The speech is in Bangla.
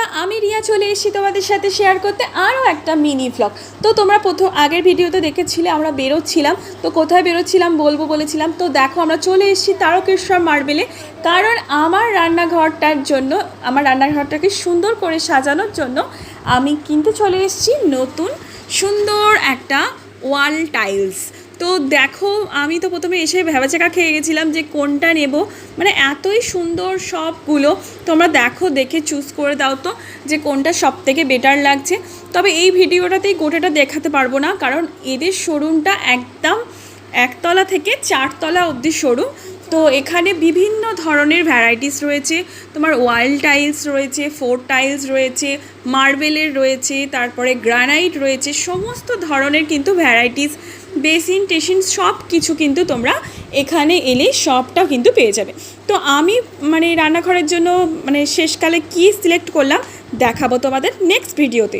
বন্ধুরা, আমি রিয়া চলে এসেছি তোমাদের সাথে শেয়ার করতে আরও একটা মিনি ভ্লগ। তো তোমরা আগের ভিডিওতে দেখেছিলে আমরা বেরোচ্ছিলাম, তো কোথায় বেরোচ্ছিলাম বলবো বলেছিলাম। তো দেখো আমরা চলে এসেছি তারকেশ্বর মার্বেলে, কারণ আমার রান্নাঘরটাকে সুন্দর করে সাজানোর জন্য আমি কিনতে চলে এসেছি নতুন সুন্দর একটা ওয়াল টাইলস। তো দেখো, আমি তো প্রথমে এসে ভ্যাবাচাকা খেয়ে গেছিলাম যে কোনটা নেব, মানে এতই সুন্দর সবগুলো। তোমরা দেখো, দেখে চুজ করে দাও তো যে কোনটা সব থেকে বেটার লাগছে। তবে এই ভিডিওটাতেই গোটাটা দেখাতে পারবো না, কারণ এদের শোরুমটা একদম একতলা থেকে চারতলা অবধি শোরুম। তো এখানে বিভিন্ন ধরনের ভ্যারাইটিস রয়েছে, তোমার ওয়াল টাইলস রয়েছে, ফোর টাইলস রয়েছে, মার্বেলের রয়েছে, তারপরে গ্রানাইট রয়েছে, সমস্ত ধরনের কিন্তু ভ্যারাইটিস, বেসিন টেসিন সব কিছু কিন্তু তোমরা এখানে এলে সবটা কিন্তু পেয়ে যাবে। তো আমি রান্নাঘরের জন্য শেষকালে কি সিলেক্ট করলাম দেখাবো তোমাদের নেক্সট ভিডিওতে।